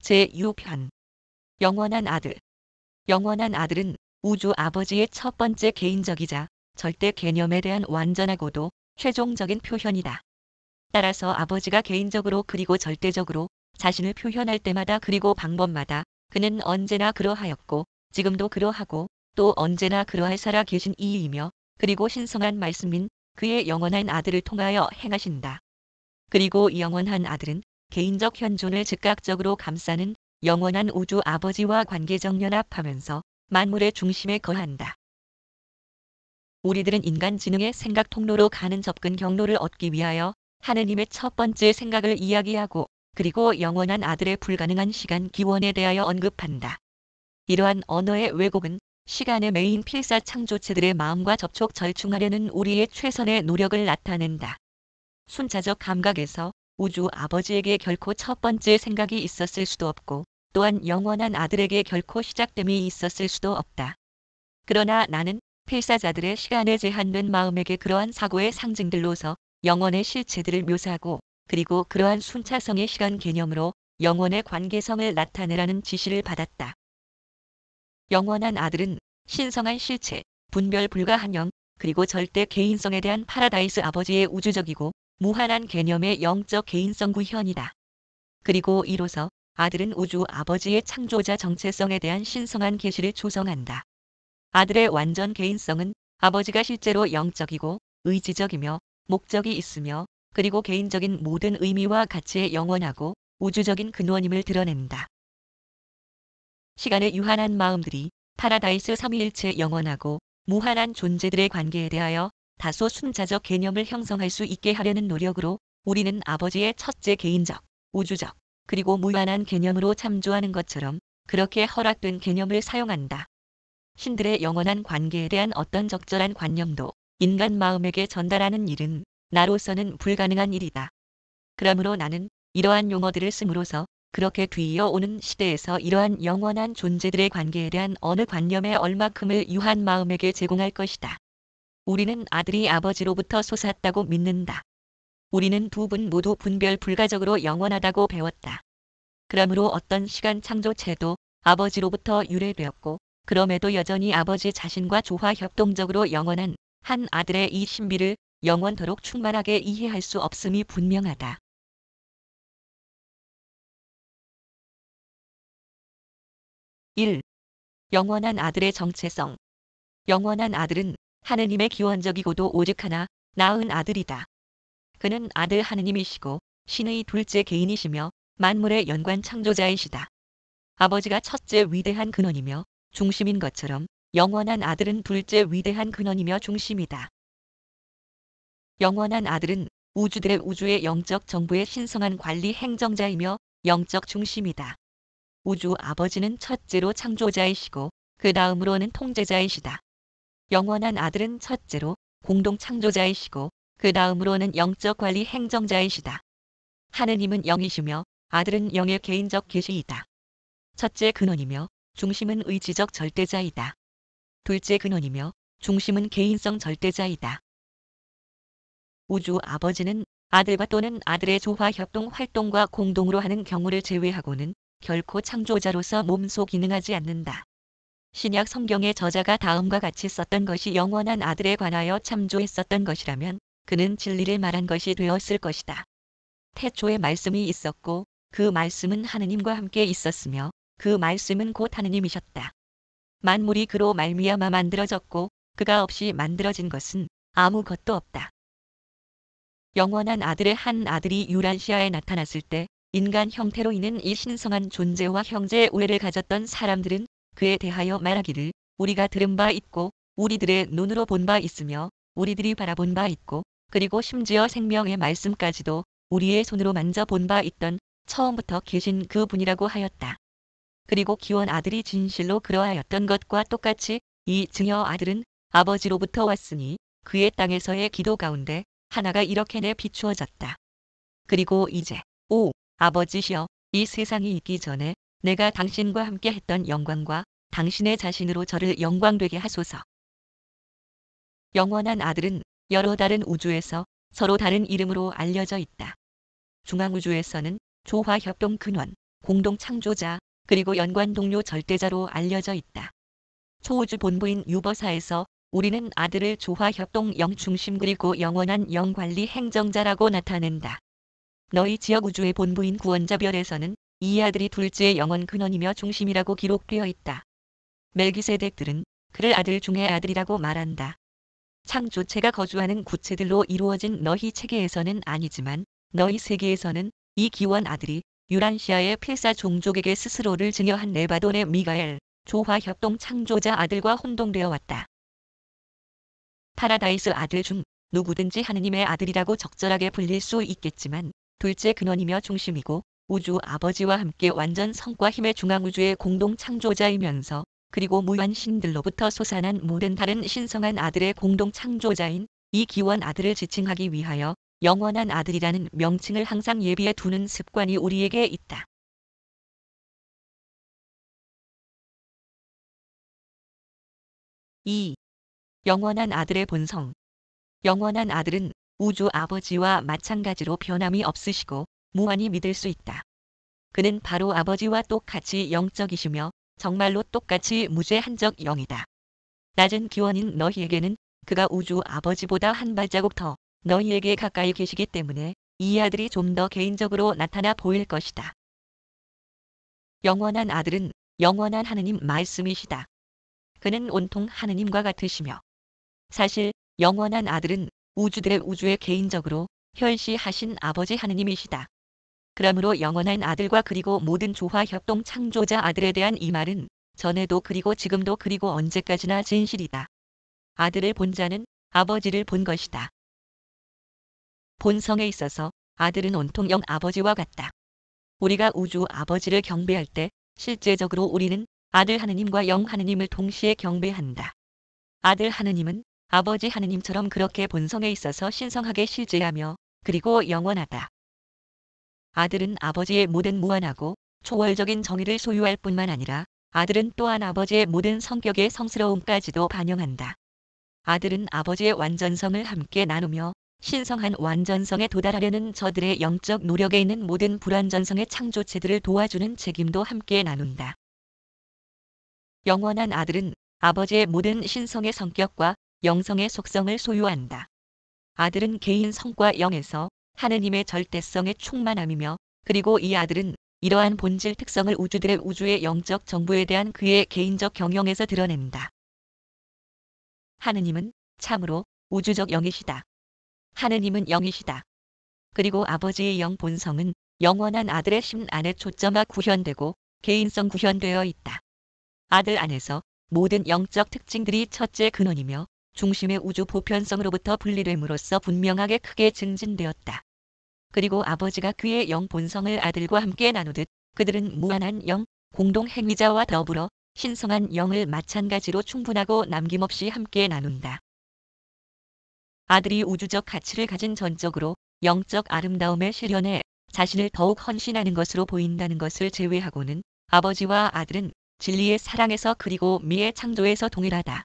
제6편 영원한 아들. 영원한 아들은 우주 아버지의 첫 번째 개인적이자 절대 개념에 대한 완전하고도 최종적인 표현이다. 따라서 아버지가 개인적으로 그리고 절대적으로 자신을 표현할 때마다 그리고 방법마다 그는 언제나 그러하였고 지금도 그러하고 또 언제나 그러할 살아 계신 이이며 그리고 신성한 말씀인 그의 영원한 아들을 통하여 행하신다. 그리고 이 영원한 아들은 개인적 현존을 즉각적으로 감싸는 영원한 우주 아버지와 관계적 연합하면서 만물의 중심에 거한다. 우리들은 인간 지능의 생각 통로로 가는 접근 경로를 얻기 위하여 하느님의 첫 번째 생각을 이야기하고 그리고 영원한 아들의 불가능한 시간 기원에 대하여 언급한다. 이러한 언어의 왜곡은 시간의 메인 필사 창조체들의 마음과 접촉 절충하려는 우리의 최선의 노력을 나타낸다. 순차적 감각에서 우주 아버지에게 결코 첫 번째 생각이 있었을 수도 없고 또한 영원한 아들에게 결코 시작됨이 있었을 수도 없다. 그러나 나는 필사자들의 시간에 제한된 마음에게 그러한 사고의 상징들로서 영원의 실체들을 묘사하고 그리고 그러한 순차성의 시간 개념으로 영원의 관계성을 나타내라는 지시를 받았다. 영원한 아들은 신성한 실체, 분별 불가한 영, 그리고 절대 개인성에 대한 파라다이스 아버지의 우주적이고 무한한 개념의 영적 개인성 구현이다. 그리고 이로써 아들은 우주 아버지의 창조자 정체성에 대한 신성한 계시를 조성한다. 아들의 완전 개인성은 아버지가 실제로 영적이고 의지적이며 목적이 있으며 그리고 개인적인 모든 의미와 가치의 영원하고 우주적인 근원임을 드러낸다. 시간의 유한한 마음들이 파라다이스 삼위일체 영원하고 무한한 존재들의 관계에 대하여 다소 순차적 개념을 형성할 수 있게 하려는 노력으로 우리는 아버지의 첫째 개인적, 우주적, 그리고 무한한 개념으로 참조하는 것처럼 그렇게 허락된 개념을 사용한다. 신들의 영원한 관계에 대한 어떤 적절한 관념도 인간 마음에게 전달하는 일은 나로서는 불가능한 일이다. 그러므로 나는 이러한 용어들을 씀으로써 그렇게 뒤이어 오는 시대에서 이러한 영원한 존재들의 관계에 대한 어느 관념의 얼마큼을 유한 마음에게 제공할 것이다. 우리는 아들이 아버지로부터 솟았다고 믿는다. 우리는 두 분 모두 분별 불가적으로 영원하다고 배웠다. 그러므로 어떤 시간 창조체도 아버지로부터 유래되었고 그럼에도 여전히 아버지 자신과 조화 협동적으로 영원한 한 아들의 이 신비를 영원토록 충만하게 이해할 수 없음이 분명하다. 1. 영원한 아들의 정체성. 영원한 아들은 하느님의 기원적이고도 오직 하나, 낳은 아들이다. 그는 아들 하느님이시고 신의 둘째 개인이시며 만물의 연관 창조자이시다. 아버지가 첫째 위대한 근원이며 중심인 것처럼 영원한 아들은 둘째 위대한 근원이며 중심이다. 영원한 아들은 우주들의 우주의 영적 정부의 신성한 관리 행정자이며 영적 중심이다. 우주 아버지는 첫째로 창조자이시고 그 다음으로는 통제자이시다. 영원한 아들은 첫째로 공동 창조자이시고 그 다음으로는 영적 관리 행정자이시다. 하느님은 영이시며 아들은 영의 개인적 계시이다. 첫째 근원이며 중심은 의지적 절대자이다. 둘째 근원이며 중심은 개인성 절대자이다. 우주 아버지는 아들과 또는 아들의 조화 협동 활동과 공동으로 하는 경우를 제외하고는 결코 창조자로서 몸소 기능하지 않는다. 신약 성경의 저자가 다음과 같이 썼던 것이 영원한 아들에 관하여 참조했었던 것이라면 그는 진리를 말한 것이 되었을 것이다. 태초에 말씀이 있었고 그 말씀은 하느님과 함께 있었으며 그 말씀은 곧 하느님이셨다. 만물이 그로 말미암아 만들어졌고 그가 없이 만들어진 것은 아무것도 없다. 영원한 아들의 한 아들이 유란시아에 나타났을 때 인간 형태로 있는 이 신성한 존재와 형제의 우애를 가졌던 사람들은 그에 대하여 말하기를 우리가 들은 바 있고 우리들의 눈으로 본 바 있으며 우리들이 바라본 바 있고 그리고 심지어 생명의 말씀까지도 우리의 손으로 만져본 바 있던 처음부터 계신 그 분이라고 하였다. 그리고 기원 아들이 진실로 그러하였던 것과 똑같이 이 증여 아들은 아버지로부터 왔으니 그의 땅에서의 기도 가운데 하나가 이렇게 내 비추어졌다. 그리고 이제 오 아버지시여 이 세상이 있기 전에 내가 당신과 함께 했던 영광과 당신의 자신으로 저를 영광되게 하소서. 영원한 아들은 여러 다른 우주에서 서로 다른 이름으로 알려져 있다. 중앙우주에서는 조화협동 근원, 공동 창조자, 그리고 연관 동료 절대자로 알려져 있다. 초우주 본부인 유버사에서 우리는 아들을 조화협동 영중심 그리고 영원한 영관리 행정자라고 나타낸다. 너희 지역 우주의 본부인 구원자별에서는 이 아들이 둘째 영원 근원이며 중심이라고 기록되어 있다. 멜기세덱들은 그를 아들 중의 아들이라고 말한다. 창조체가 거주하는 구체들로 이루어진 너희 체계에서는 아니지만 너희 세계에서는 이 기원 아들이 유란시아의 필사 종족에게 스스로를 증여한 네바돈의 미가엘, 조화협동 창조자 아들과 혼동되어 왔다. 파라다이스 아들 중 누구든지 하느님의 아들이라고 적절하게 불릴 수 있겠지만 둘째 근원이며 중심이고 우주 아버지와 함께 완전 성과 힘의 중앙우주의 공동 창조자이면서 그리고 무한 신들로부터 솟아난 모든 다른 신성한 아들의 공동 창조자인 이 기원 아들을 지칭하기 위하여 영원한 아들이라는 명칭을 항상 예비해 두는 습관이 우리에게 있다. 2. 영원한 아들의 본성. 영원한 아들은 우주 아버지와 마찬가지로 변함이 없으시고 무한히 믿을 수 있다. 그는 바로 아버지와 똑같이 영적이시며 정말로 똑같이 무죄한적 영이다. 낮은 기원인 너희에게는 그가 우주 아버지보다 한 발자국 더 너희에게 가까이 계시기 때문에 이 아들이 좀 더 개인적으로 나타나 보일 것이다. 영원한 아들은 영원한 하느님 말씀이시다. 그는 온통 하느님과 같으시며 사실 영원한 아들은 우주들의 우주에 개인적으로 혈시하신 아버지 하느님이시다. 그러므로 영원한 아들과 그리고 모든 조화협동 창조자 아들에 대한 이 말은 전에도 그리고 지금도 그리고 언제까지나 진실이다. 아들을 본 자는 아버지를 본 것이다. 본성에 있어서 아들은 온통 영 아버지와 같다. 우리가 우주 아버지를 경배할 때 실제적으로 우리는 아들 하느님과 영 하느님을 동시에 경배한다. 아들 하느님은 아버지 하느님처럼 그렇게 본성에 있어서 신성하게 실제하며 그리고 영원하다. 아들은 아버지의 모든 무한하고 초월적인 정의를 소유할 뿐만 아니라 아들은 또한 아버지의 모든 성격의 성스러움까지도 반영한다. 아들은 아버지의 완전성을 함께 나누며 신성한 완전성에 도달하려는 저들의 영적 노력에 있는 모든 불완전성의 창조체들을 도와주는 책임도 함께 나눈다. 영원한 아들은 아버지의 모든 신성의 성격과 영성의 속성을 소유한다. 아들은 개인 성과 영에서 하느님의 절대성에 충만함이며 그리고 이 아들은 이러한 본질 특성을 우주들의 우주의 영적 정부에 대한 그의 개인적 경영에서 드러낸다. 하느님은 참으로 우주적 영이시다. 하느님은 영이시다. 그리고 아버지의 영 본성은 영원한 아들의 심 안에 초점화 구현되고 개인성 구현되어 있다. 아들 안에서 모든 영적 특징들이 첫째 근원이며 중심의 우주 보편성으로부터 분리됨으로써 분명하게 크게 증진되었다. 그리고 아버지가 그의 영 본성을 아들과 함께 나누듯 그들은 무한한 영, 공동 행위자와 더불어 신성한 영을 마찬가지로 충분하고 남김없이 함께 나눈다. 아들이 우주적 가치를 가진 전적으로 영적 아름다움의 실현에 자신을 더욱 헌신하는 것으로 보인다는 것을 제외하고는 아버지와 아들은 진리의 사랑에서 그리고 미의 창조에서 동일하다.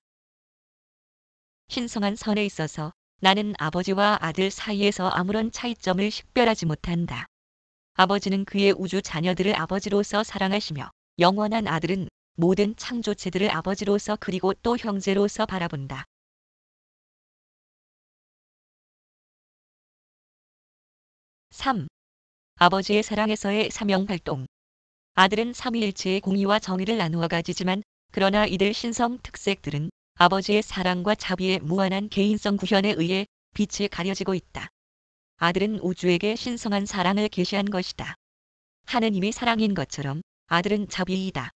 신성한 선에 있어서 나는 아버지와 아들 사이에서 아무런 차이점을 식별하지 못한다. 아버지는 그의 우주 자녀들을 아버지로서 사랑하시며 영원한 아들은 모든 창조체들을 아버지로서 그리고 또 형제로서 바라본다. 3. 아버지의 사랑에서의 사명활동. 아들은 삼위일체의 공의와 정의를 나누어 가지지만 그러나 이들 신성 특색들은 아버지의 사랑과 자비의 무한한 개인성 구현에 의해 빛이 가려지고 있다. 아들은 우주에게 신성한 사랑을 계시한 것이다. 하느님이 사랑인 것처럼 아들은 자비이다.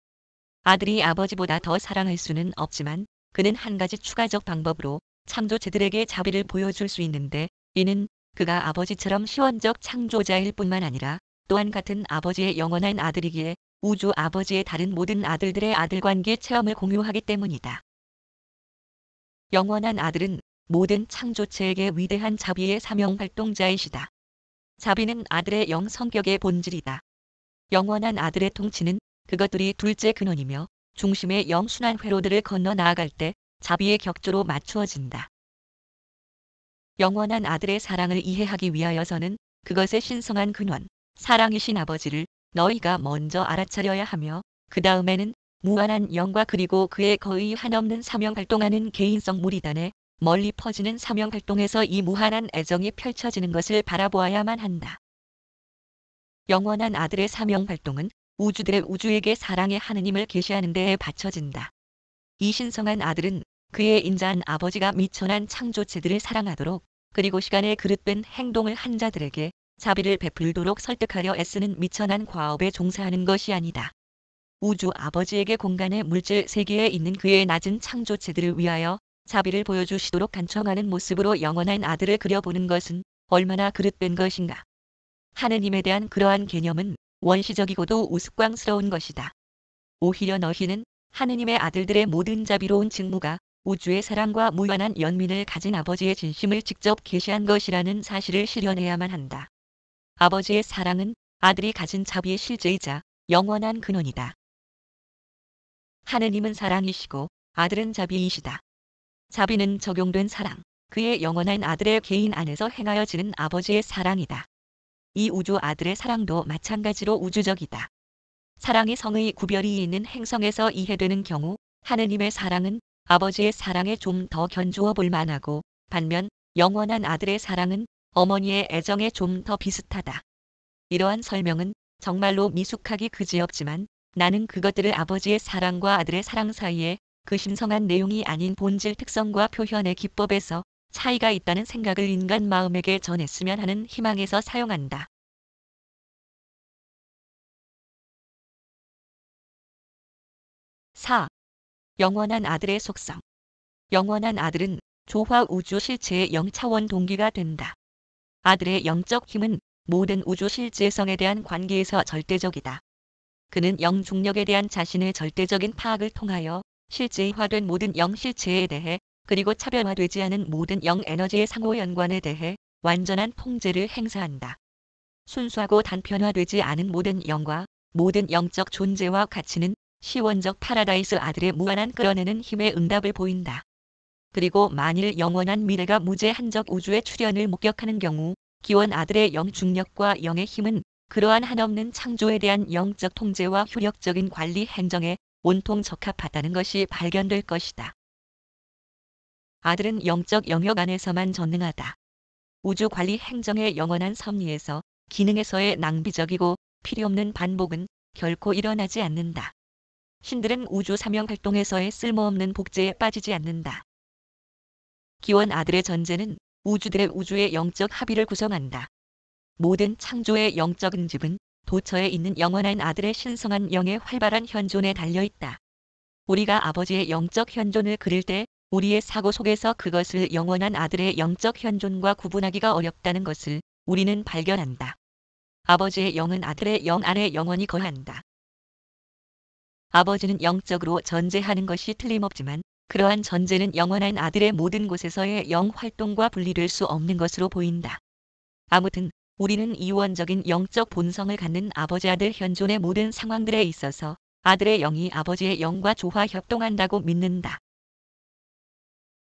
아들이 아버지보다 더 사랑할 수는 없지만 그는 한 가지 추가적 방법으로 창조체들에게 자비를 보여줄 수 있는데 이는 그가 아버지처럼 시원적 창조자일 뿐만 아니라 또한 같은 아버지의 영원한 아들이기에 우주 아버지의 다른 모든 아들들의 아들관계 체험을 공유하기 때문이다. 영원한 아들은 모든 창조체에게 위대한 자비의 사명활동자이시다. 자비는 아들의 영 성격의 본질이다. 영원한 아들의 통치는 그것들이 둘째 근원이며 중심의 영 순환 회로들을 건너 나아갈 때 자비의 격조로 맞추어진다. 영원한 아들의 사랑을 이해하기 위하여서는 그것의 신성한 근원, 사랑이신 아버지를 너희가 먼저 알아차려야 하며 그 다음에는 무한한 영과 그리고 그의 거의 한없는 사명 활동하는 개인성 무리단에 멀리 퍼지는 사명 활동에서 이 무한한 애정이 펼쳐지는 것을 바라보아야만 한다. 영원한 아들의 사명 활동은 우주들의 우주에게 사랑의 하느님을 계시하는 데에 바쳐진다. 이 신성한 아들은 그의 인자한 아버지가 미천한 창조체들을 사랑하도록 그리고 시간의 그릇된 행동을 한 자들에게 자비를 베풀도록 설득하려 애쓰는 미천한 과업에 종사하는 것이 아니다. 우주 아버지에게 공간의 물질 세계에 있는 그의 낮은 창조체들을 위하여 자비를 보여주시도록 간청하는 모습으로 영원한 아들을 그려보는 것은 얼마나 그릇된 것인가. 하느님에 대한 그러한 개념은 원시적이고도 우스꽝스러운 것이다. 오히려 너희는 하느님의 아들들의 모든 자비로운 직무가 우주의 사랑과 무한한 연민을 가진 아버지의 진심을 직접 계시한 것이라는 사실을 실현해야만 한다. 아버지의 사랑은 아들이 가진 자비의 실제이자 영원한 근원이다. 하느님은 사랑이시고 아들은 자비이시다. 자비는 적용된 사랑, 그의 영원한 아들의 개인 안에서 행하여지는 아버지의 사랑이다. 이 우주 아들의 사랑도 마찬가지로 우주적이다. 사랑의 성의 구별이 있는 행성에서 이해되는 경우 하느님의 사랑은 아버지의 사랑에 좀 더 견주어 볼 만하고 반면 영원한 아들의 사랑은 어머니의 애정에 좀 더 비슷하다. 이러한 설명은 정말로 미숙하기 그지없지만 나는 그것들을 아버지의 사랑과 아들의 사랑 사이에 그 신성한 내용이 아닌 본질 특성과 표현의 기법에서 차이가 있다는 생각을 인간 마음에게 전했으면 하는 희망에서 사용한다. 4. 영원한 아들의 속성. 영원한 아들은 조화 우주 실체의 영차원 동기가 된다. 아들의 영적 힘은 모든 우주 실제성에 대한 관계에서 절대적이다. 그는 영중력에 대한 자신의 절대적인 파악을 통하여 실제화된 모든 영실체에 대해 그리고 차별화되지 않은 모든 영에너지의 상호 연관에 대해 완전한 통제를 행사한다. 순수하고 단편화되지 않은 모든 영과 모든 영적 존재와 가치는 시원적 파라다이스 아들의 무한한 끌어내는 힘의 응답을 보인다. 그리고 만일 영원한 미래가 무제한적 우주의 출현을 목격하는 경우 기원 아들의 영중력과 영의 힘은 그러한 한없는 창조에 대한 영적 통제와 효력적인 관리 행정에 온통 적합하다는 것이 발견될 것이다. 아들은 영적 영역 안에서만 전능하다. 우주 관리 행정의 영원한 섭리에서 기능에서의 낭비적이고 필요없는 반복은 결코 일어나지 않는다. 신들은 우주 사명 활동에서의 쓸모없는 복제에 빠지지 않는다. 기원 아들의 전제는 우주들의 우주의 영적 합의를 구성한다. 모든 창조의 영적 응집은 도처에 있는 영원한 아들의 신성한 영의 활발한 현존에 달려있다. 우리가 아버지의 영적 현존을 그릴 때 우리의 사고 속에서 그것을 영원한 아들의 영적 현존과 구분하기가 어렵다는 것을 우리는 발견한다. 아버지의 영은 아들의 영 안에 영원히 거한다. 아버지는 영적으로 전제하는 것이 틀림없지만 그러한 전제는 영원한 아들의 모든 곳에서의 영 활동과 분리될 수 없는 것으로 보인다. 아무튼 우리는 이원적인 영적 본성을 갖는 아버지 아들 현존의 모든 상황들에 있어서 아들의 영이 아버지의 영과 조화 협동한다고 믿는다.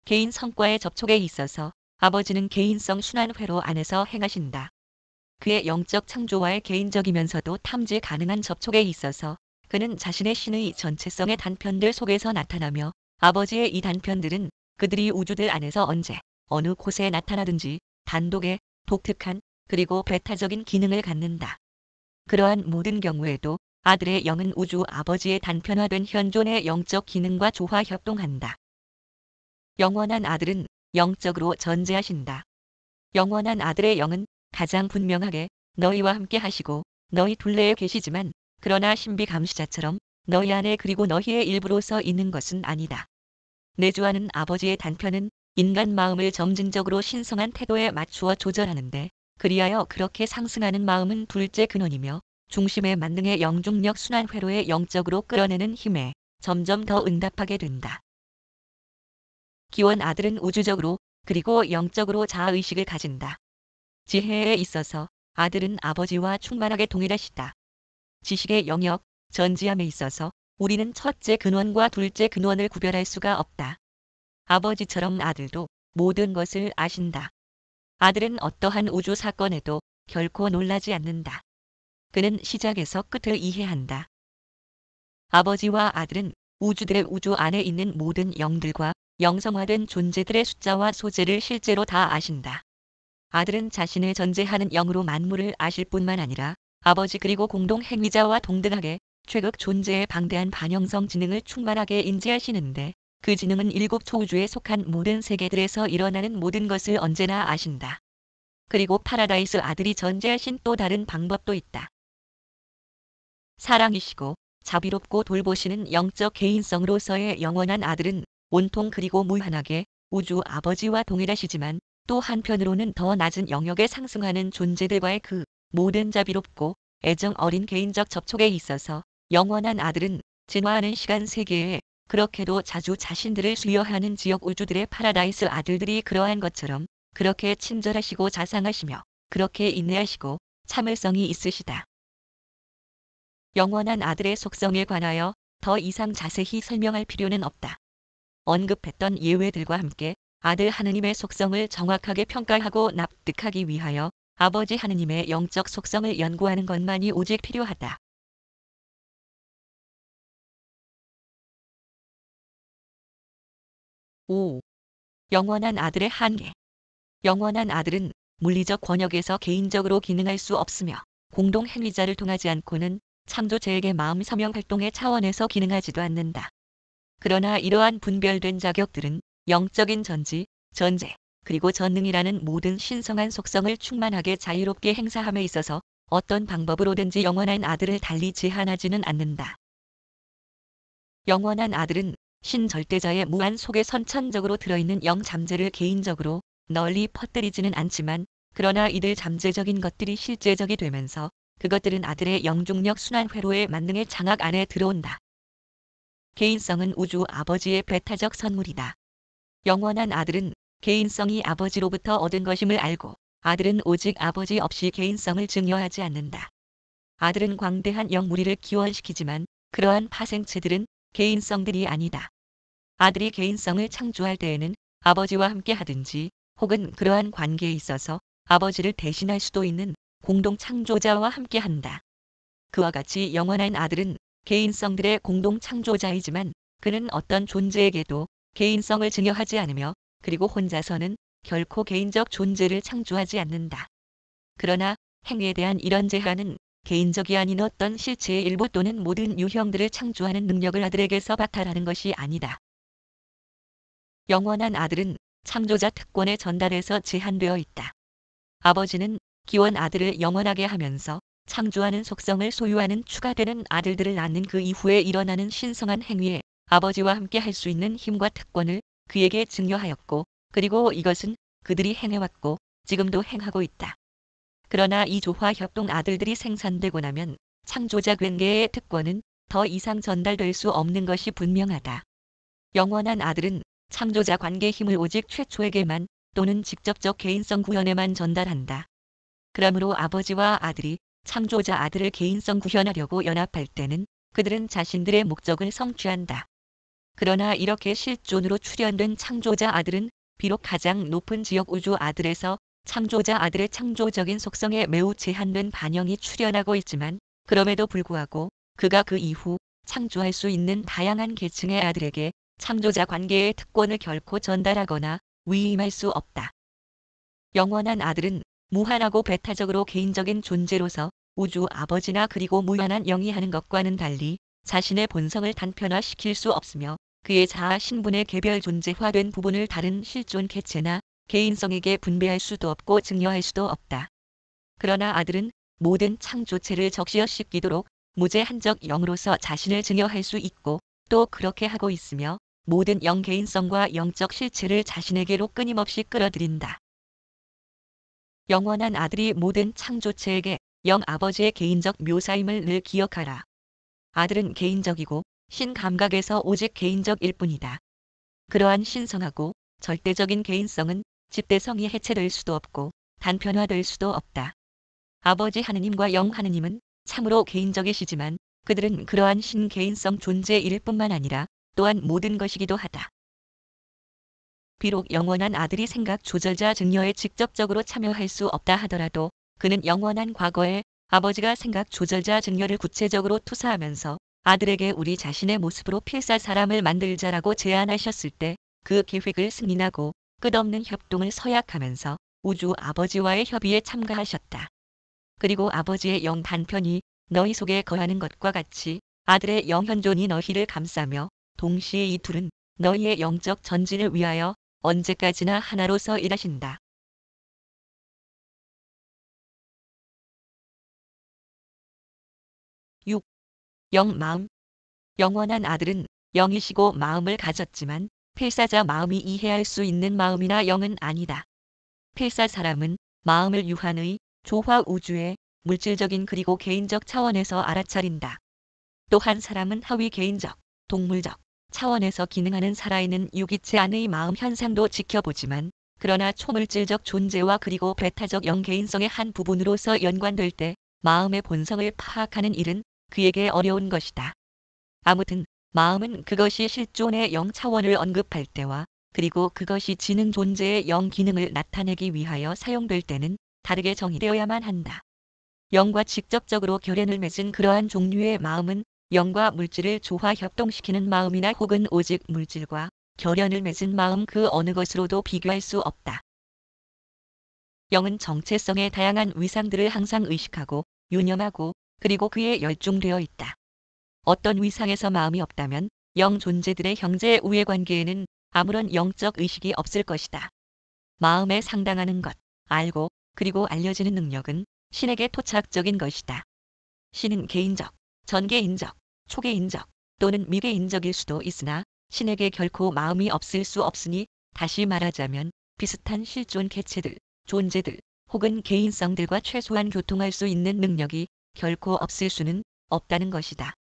개인 성과의 접촉에 있어서 아버지는 개인성 순환회로 안에서 행하신다. 그의 영적 창조와의 개인적이면서도 탐지 가능한 접촉에 있어서 그는 자신의 신의 전체성의 단편들 속에서 나타나며 아버지의 이 단편들은 그들이 우주들 안에서 언제 어느 곳에 나타나든지 단독의 독특한 그리고 배타적인 기능을 갖는다. 그러한 모든 경우에도 아들의 영은 우주 아버지의 단편화된 현존의 영적 기능과 조화 협동한다. 영원한 아들은 영적으로 전제하신다. 영원한 아들의 영은 가장 분명하게 너희와 함께 하시고 너희 둘레에 계시지만 그러나 신비 감시자처럼 너희 안에 그리고 너희의 일부로서 있는 것은 아니다. 내주하는 아버지의 단편은 인간 마음을 점진적으로 신성한 태도에 맞추어 조절하는데 그리하여 그렇게 상승하는 마음은 둘째 근원이며 중심의 만능의 영중력 순환회로의 영적으로 끌어내는 힘에 점점 더 응답하게 된다. 기원 아들은 우주적으로 그리고 영적으로 자아의식을 가진다. 지혜에 있어서 아들은 아버지와 충만하게 동일하시다. 지식의 영역, 전지함에 있어서 우리는 첫째 근원과 둘째 근원을 구별할 수가 없다. 아버지처럼 아들도 모든 것을 아신다. 아들은 어떠한 우주 사건에도 결코 놀라지 않는다. 그는 시작에서 끝을 이해한다. 아버지와 아들은 우주들의 우주 안에 있는 모든 영들과 영성화된 존재들의 숫자와 소재를 실제로 다 아신다. 아들은 자신을 전제하는 영으로 만물을 아실 뿐만 아니라 아버지 그리고 공동 행위자와 동등하게 최극 존재의 방대한 반영성 지능을 충만하게 인지하시는데 그 지능은 일곱 초우주에 속한 모든 세계들에서 일어나는 모든 것을 언제나 아신다. 그리고 파라다이스 아들이 전제하신 또 다른 방법도 있다. 사랑이시고 자비롭고 돌보시는 영적 개인성으로서의 영원한 아들은 온통 그리고 무한하게 우주 아버지와 동일하시지만 또 한편으로는 더 낮은 영역에 상승하는 존재들과의 그 모든 자비롭고 애정 어린 개인적 접촉에 있어서 영원한 아들은 진화하는 시간 세계에 그렇게도 자주 자신들을 수여하는 지역 우주들의 파라다이스 아들들이 그러한 것처럼 그렇게 친절하시고 자상하시며 그렇게 인내하시고 참을성이 있으시다. 영원한 아들의 속성에 관하여 더 이상 자세히 설명할 필요는 없다. 언급했던 예외들과 함께 아들 하느님의 속성을 정확하게 평가하고 납득하기 위하여 아버지 하느님의 영적 속성을 연구하는 것만이 오직 필요하다. 5. 영원한 아들의 한계. 영원한 아들은 물리적 권역에서 개인적으로 기능할 수 없으며 공동 행위자를 통하지 않고는 창조체에게 마음 서명 활동의 차원에서 기능하지도 않는다. 그러나 이러한 분별된 자격들은 영적인 전지, 전제, 그리고 전능이라는 모든 신성한 속성을 충만하게 자유롭게 행사함에 있어서 어떤 방법으로든지 영원한 아들을 달리 제한하지는 않는다. 영원한 아들은 신절대자의 무한 속에 선천적으로 들어있는 영잠재를 개인적으로 널리 퍼뜨리지는 않지만 그러나 이들 잠재적인 것들이 실제적이 되면서 그것들은 아들의 영중력 순환 회로의 만능의 장악 안에 들어온다. 개인성은 우주 아버지의 배타적 선물이다. 영원한 아들은 개인성이 아버지로부터 얻은 것임을 알고 아들은 오직 아버지 없이 개인성을 증여하지 않는다. 아들은 광대한 영무리를 기원시키지만 그러한 파생체들은 개인성들이 아니다. 아들이 개인성을 창조할 때에는 아버지와 함께 하든지 혹은 그러한 관계에 있어서 아버지를 대신할 수도 있는 공동 창조자와 함께 한다. 그와 같이 영원한 아들은 개인성들의 공동 창조자이지만 그는 어떤 존재에게도 개인성을 증여하지 않으며 그리고 혼자서는 결코 개인적 존재를 창조하지 않는다. 그러나 행위에 대한 이런 제한은 개인적이 아닌 어떤 실체의 일부 또는 모든 유형들을 창조하는 능력을 아들에게서 바탈하는 것이 아니다. 영원한 아들은 창조자 특권의 전달에서 제한되어 있다. 아버지는 기원 아들을 영원하게 하면서 창조하는 속성을 소유하는 추가되는 아들들을 낳는 그 이후에 일어나는 신성한 행위에 아버지와 함께 할 수 있는 힘과 특권을 그에게 증여하였고 그리고 이것은 그들이 행해왔고 지금도 행하고 있다. 그러나 이 조화 협동 아들들이 생산되고 나면 창조자 관계의 특권은 더 이상 전달될 수 없는 것이 분명하다. 영원한 아들은 창조자 관계 힘을 오직 최초에게만 또는 직접적 개인성 구현에만 전달한다. 그러므로 아버지와 아들이 창조자 아들을 개인성 구현하려고 연합할 때는 그들은 자신들의 목적을 성취한다. 그러나 이렇게 실존으로 출현된 창조자 아들은 비록 가장 높은 지역 우주 아들에서 창조자 아들의 창조적인 속성에 매우 제한된 반영이 출현하고 있지만 그럼에도 불구하고 그가 그 이후 창조할 수 있는 다양한 계층의 아들에게 창조자 관계의 특권을 결코 전달하거나 위임할 수 없다. 영원한 아들은 무한하고 배타적으로 개인적인 존재로서 우주 아버지나 그리고 무한한 영이 하는 것과는 달리 자신의 본성을 단편화시킬 수 없으며 그의 자아 신분의 개별 존재화된 부분을 다른 실존 개체나 개인성에게 분배할 수도 없고 증여할 수도 없다. 그러나 아들은 모든 창조체를 적시어시키도록 무제한적 영으로서 자신을 증여할 수 있고 또 그렇게 하고 있으며 모든 영 개인성과 영적 실체를 자신에게로 끊임없이 끌어들인다. 영원한 아들이 모든 창조체에게 영 아버지의 개인적 묘사임을 늘 기억하라. 아들은 개인적이고 신감각에서 오직 개인적일 뿐이다. 그러한 신성하고 절대적인 개인성은 집대성이 해체될 수도 없고 단편화될 수도 없다. 아버지 하느님과 영 하느님은 참으로 개인적이시지만 그들은 그러한 신개인성 존재일 뿐만 아니라 또한 모든 것이기도 하다. 비록 영원한 아들이 생각 조절자 증여에 직접적으로 참여할 수 없다 하더라도 그는 영원한 과거에 아버지가 생각 조절자 증여를 구체적으로 투사하면서 아들에게 우리 자신의 모습으로 필사 사람을 만들자라고 제안하셨을 때 그 계획을 승인하고 끝없는 협동을 서약하면서 우주 아버지와의 협의에 참가하셨다. 그리고 아버지의 영 단편이 너희 속에 거하는 것과 같이 아들의 영현존이 너희를 감싸며 동시에 이 둘은 너희의 영적 전진을 위하여 언제까지나 하나로서 일하신다. 6. 영마음. 영원한 아들은 영이시고 마음을 가졌지만 필사자 마음이 이해할 수 있는 마음이나 영은 아니다. 필사 사람은 마음을 유한의 조화 우주의 물질적인 그리고 개인적 차원에서 알아차린다. 또한 사람은 하위 개인적, 동물적 차원에서 기능하는 살아있는 유기체 안의 마음 현상도 지켜보지만 그러나 초물질적 존재와 그리고 배타적 영개인성의 한 부분으로서 연관될 때 마음의 본성을 파악하는 일은 그에게 어려운 것이다. 아무튼 마음은 그것이 실존의 영 차원을 언급할 때와 그리고 그것이 지능 존재의 영 기능을 나타내기 위하여 사용될 때는 다르게 정의되어야만 한다. 영과 직접적으로 결연을 맺은 그러한 종류의 마음은 영과 물질을 조화 협동시키는 마음이나 혹은 오직 물질과 결연을 맺은 마음 그 어느 것으로도 비교할 수 없다. 영은 정체성의 다양한 위상들을 항상 의식하고 유념하고 그리고 그에 열중되어 있다. 어떤 위상에서 마음이 없다면 영 존재들의 형제 우애 관계에는 아무런 영적 의식이 없을 것이다. 마음에 상당하는 것, 알고 그리고 알려지는 능력은 신에게 토착적인 것이다. 신은 개인적, 전개인적, 초개인적 또는 미개인적일 수도 있으나 신에게 결코 마음이 없을 수 없으니 다시 말하자면 비슷한 실존 개체들, 존재들 혹은 개인성들과 최소한 교통할 수 있는 능력이 결코 없을 수는 없다는 것이다.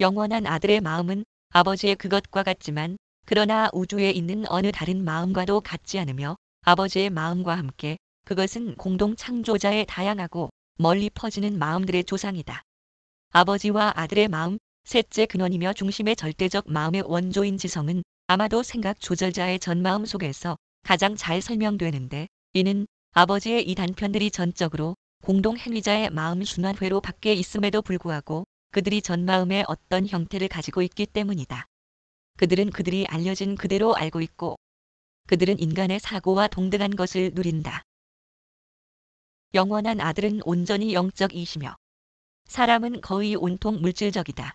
영원한 아들의 마음은 아버지의 그것과 같지만 그러나 우주에 있는 어느 다른 마음과도 같지 않으며 아버지의 마음과 함께 그것은 공동 창조자의 다양하고 멀리 퍼지는 마음들의 조상이다. 아버지와 아들의 마음, 셋째 근원이며 중심의 절대적 마음의 원조인 지성은 아마도 생각 조절자의 전마음 속에서 가장 잘 설명되는데 이는 아버지의 이 단편들이 전적으로 공동 행위자의 마음 순환회로 밖에 있음에도 불구하고 그들이 전마음의 어떤 형태를 가지고 있기 때문이다. 그들은 그들이 알려진 그대로 알고 있고 그들은 인간의 사고와 동등한 것을 누린다. 영원한 아들은 온전히 영적이시며 사람은 거의 온통 물질적이다.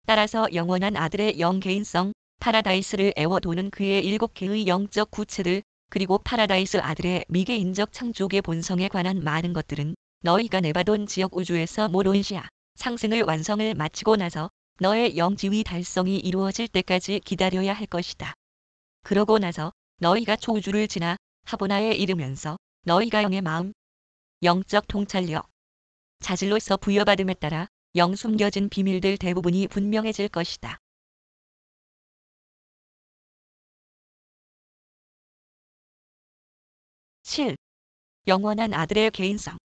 따라서 영원한 아들의 영개인성, 파라다이스를 애워도는 그의 7개의 영적 구체들, 그리고 파라다이스 아들의 미개인적 창조계 본성에 관한 많은 것들은 너희가 내바돈 지역 우주에서 모론시아, 상승을 완성을 마치고 나서 너의 영지위 달성이 이루어질 때까지 기다려야 할 것이다. 그러고 나서 너희가 초우주를 지나 하보나에 이르면서 너희가 영의 마음, 영적 통찰력, 자질로서 부여받음에 따라 영 숨겨진 비밀들 대부분이 분명해질 것이다. 7. 영원한 아들의 개인성.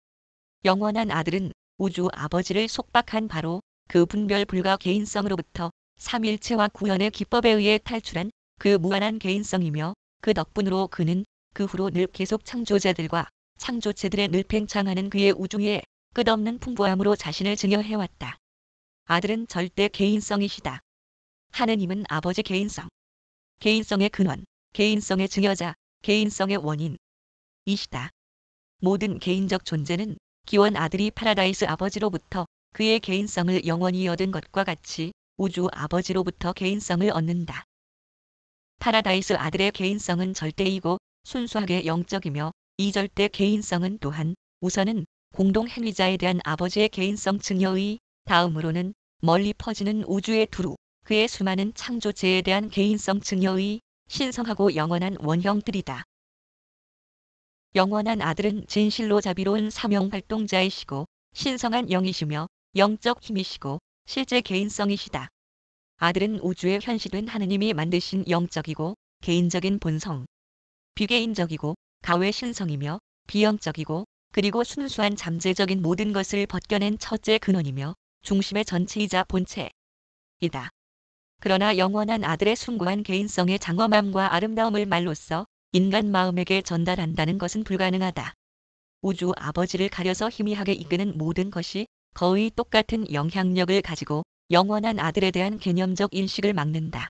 영원한 아들은 우주 아버지를 속박한 바로 그 분별 불가 개인성으로부터 삼일체와 구현의 기법에 의해 탈출한 그 무한한 개인성이며 그 덕분으로 그는 그 후로 늘 계속 창조자들과 창조체들의 늘 팽창하는 그의 우주의 끝없는 풍부함으로 자신을 증여해왔다. 아들은 절대 개인성이시다. 하느님은 아버지 개인성, 개인성의 근원, 개인성의 증여자, 개인성의 원인 이시다. 모든 개인적 존재는 기원 아들이 파라다이스 아버지로부터 그의 개인성을 영원히 얻은 것과 같이 우주 아버지로부터 개인성을 얻는다. 파라다이스 아들의 개인성은 절대이고 순수하게 영적이며 이 절대 개인성은 또한 우선은 공동 행위자에 대한 아버지의 개인성 증여의 다음으로는 멀리 퍼지는 우주의 두루 그의 수많은 창조체에 대한 개인성 증여의 신성하고 영원한 원형들이다. 영원한 아들은 진실로 자비로운 사명 활동자이시고 신성한 영이시며 영적 힘이시고 실제 개인성이시다. 아들은 우주에 현시된 하느님이 만드신 영적이고 개인적인 본성, 비개인적이고 가외 신성이며 비영적이고 그리고 순수한 잠재적인 모든 것을 벗겨낸 첫째 근원이며 중심의 전체이자 본체이다. 그러나 영원한 아들의 숭고한 개인성의 장엄함과 아름다움을 말로써 인간 마음에게 전달한다는 것은 불가능하다. 우주 아버지를 가려서 희미하게 이끄는 모든 것이 거의 똑같은 영향력을 가지고 영원한 아들에 대한 개념적 인식을 막는다.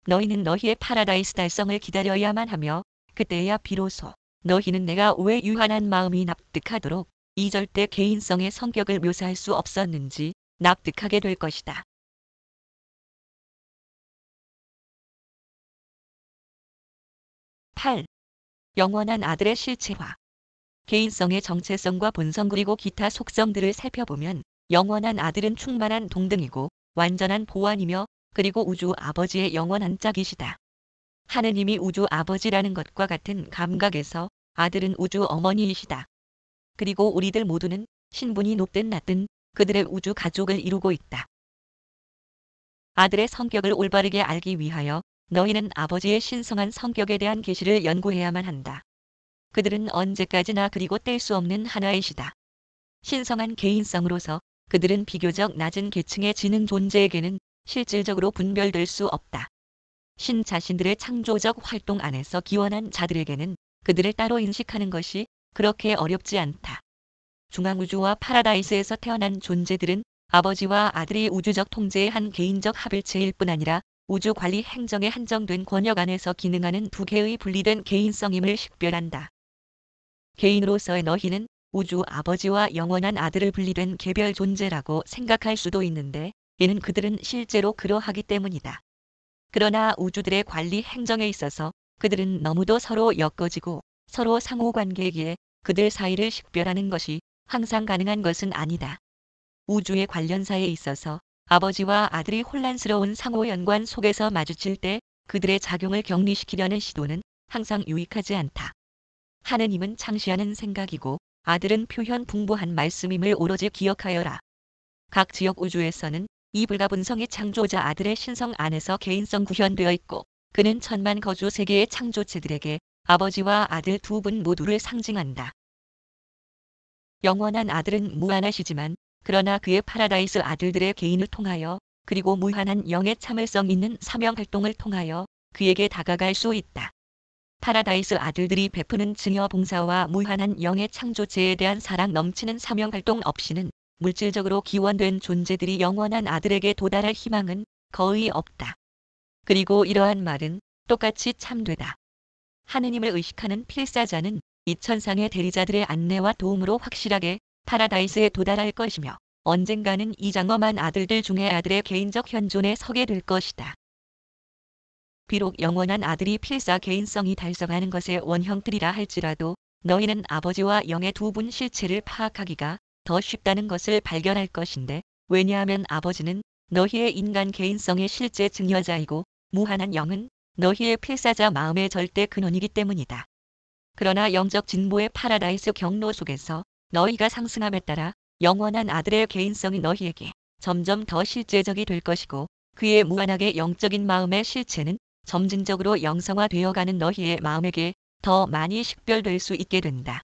너희는 너희의 파라다이스 달성을 기다려야만 하며 그때야 비로소 너희는 내가 왜 유한한 마음이 납득하도록 이 절대 개인성의 성격을 묘사할 수 없었는지 납득하게 될 것이다. 8. 영원한 아들의 실체화. 개인성의 정체성과 본성 그리고 기타 속성들을 살펴보면 영원한 아들은 충만한 동등이고 완전한 보완이며 그리고 우주 아버지의 영원한 짝이시다. 하느님이 우주 아버지라는 것과 같은 감각에서 아들은 우주 어머니이시다. 그리고 우리들 모두는 신분이 높든 낮든 그들의 우주 가족을 이루고 있다. 아들의 성격을 올바르게 알기 위하여 너희는 아버지의 신성한 성격에 대한 계시를 연구해야만 한다. 그들은 언제까지나 그리고 뗄 수 없는 하나이시다. 신성한 개인성으로서 그들은 비교적 낮은 계층의 지능 존재에게는 실질적으로 분별될 수 없다. 신 자신들의 창조적 활동 안에서 기원한 자들에게는 그들을 따로 인식하는 것이 그렇게 어렵지 않다. 중앙우주와 파라다이스에서 태어난 존재들은 아버지와 아들이 우주적 통제의 한 개인적 합일체일 뿐 아니라 우주 관리 행정에 한정된 권역 안에서 기능하는 두 개의 분리된 개인성임을 식별한다. 개인으로서의 너희는 우주 아버지와 영원한 아들을 분리된 개별 존재라고 생각할 수도 있는데 이는 그들은 실제로 그러하기 때문이다. 그러나 우주들의 관리 행정에 있어서 그들은 너무도 서로 엮어지고 서로 상호관계이기에 그들 사이를 식별하는 것이 항상 가능한 것은 아니다. 우주의 관련사에 있어서 아버지와 아들이 혼란스러운 상호 연관 속에서 마주칠 때 그들의 작용을 격리시키려는 시도는 항상 유익하지 않다. 하느님은 창시하는 생각이고 아들은 표현 풍부한 말씀임을 오로지 기억하여라. 각 지역 우주에서는 이 불가분성이 창조자 아들의 신성 안에서 개인성 구현되어 있고 그는 천만 거주 세계의 창조체들에게 아버지와 아들 두 분 모두를 상징한다. 영원한 아들은 무한하시지만 그러나 그의 파라다이스 아들들의 개인을 통하여 그리고 무한한 영의 참을성 있는 사명 활동을 통하여 그에게 다가갈 수 있다. 파라다이스 아들들이 베푸는 증여 봉사와 무한한 영의 창조체에 대한 사랑 넘치는 사명 활동 없이는 물질적으로 기원된 존재들이 영원한 아들에게 도달할 희망은 거의 없다. 그리고 이러한 말은 똑같이 참되다. 하느님을 의식하는 필사자는 이 천상의 대리자들의 안내와 도움으로 확실하게 파라다이스에 도달할 것이며 언젠가는 이 장엄한 아들들 중에 아들의 개인적 현존에 서게 될 것이다. 비록 영원한 아들이 필사 개인성이 달성하는 것의 원형틀이라 할지라도 너희는 아버지와 영의 두 분 실체를 파악하기가 더 쉽다는 것을 발견할 것인데 왜냐하면 아버지는 너희의 인간 개인성의 실제 증여자이고 무한한 영은 너희의 필사자 마음의 절대 근원이기 때문이다. 그러나 영적 진보의 파라다이스 경로 속에서 너희가 상승함에 따라 영원한 아들의 개인성이 너희에게 점점 더 실제적이 될 것이고 그의 무한하게 영적인 마음의 실체는 점진적으로 영성화되어가는 너희의 마음에게 더 많이 식별될 수 있게 된다.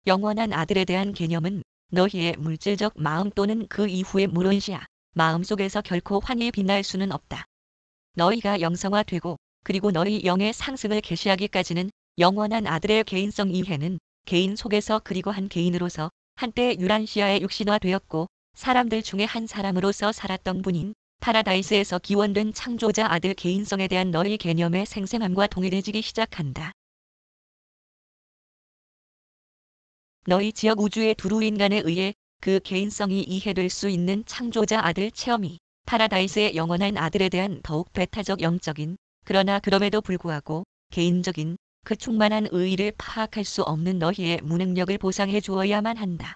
영원한 아들에 대한 개념은 너희의 물질적 마음 또는 그 이후의 물론시야 마음속에서 결코 환히 빛날 수는 없다. 너희가 영성화되고 그리고 너희 영의 상승을 계시하기까지는 영원한 아들의 개인성 이해는 개인 속에서 그리고 한 개인으로서 한때 유란시아의 육신화되었고 사람들 중에 한 사람으로서 살았던 분인 파라다이스에서 기원된 창조자 아들 개인성에 대한 너희 개념의 생생함과 동일해지기 시작한다. 너희 지역 우주의 두루 인간에 의해 그 개인성이 이해될 수 있는 창조자 아들 체험이 파라다이스의 영원한 아들에 대한 더욱 배타적 영적인 그러나 그럼에도 불구하고 개인적인 그 충만한 의의를 파악할 수 없는 너희의 무능력을 보상해 주어야만 한다.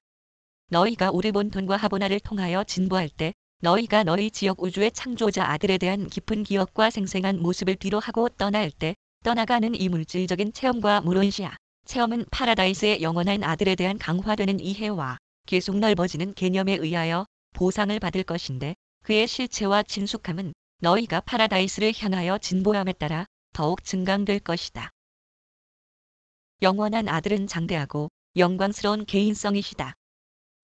너희가 오르본톤과 하보나를 통하여 진보할 때 너희가 너희 지역 우주의 창조자 아들에 대한 깊은 기억과 생생한 모습을 뒤로하고 떠날 때 떠나가는 이 물질적인 체험과 물론시야 체험은 파라다이스의 영원한 아들에 대한 강화되는 이해와 계속 넓어지는 개념에 의하여 보상을 받을 것인데 그의 실체와 친숙함은 너희가 파라다이스를 향하여 진보함에 따라 더욱 증강될 것이다. 영원한 아들은 장대하고 영광스러운 개인성이시다.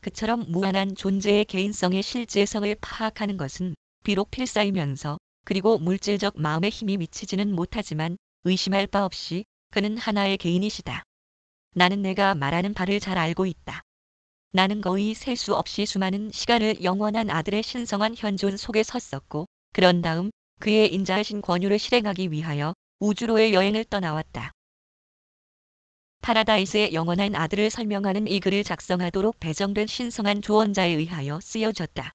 그처럼 무한한 존재의 개인성의 실제성을 파악하는 것은 비록 필사이면서 그리고 물질적 마음의 힘이 미치지는 못하지만 의심할 바 없이 그는 하나의 개인이시다. 나는 내가 말하는 바를 잘 알고 있다. 나는 거의 셀 수 없이 수많은 시간을 영원한 아들의 신성한 현존 속에 섰었고, 그런 다음 그의 인자하신 권유를 실행하기 위하여 우주로의 여행을 떠나왔다. 파라다이스의 영원한 아들을 설명하는 이 글을 작성하도록 배정된 신성한 조언자에 의하여 쓰여졌다.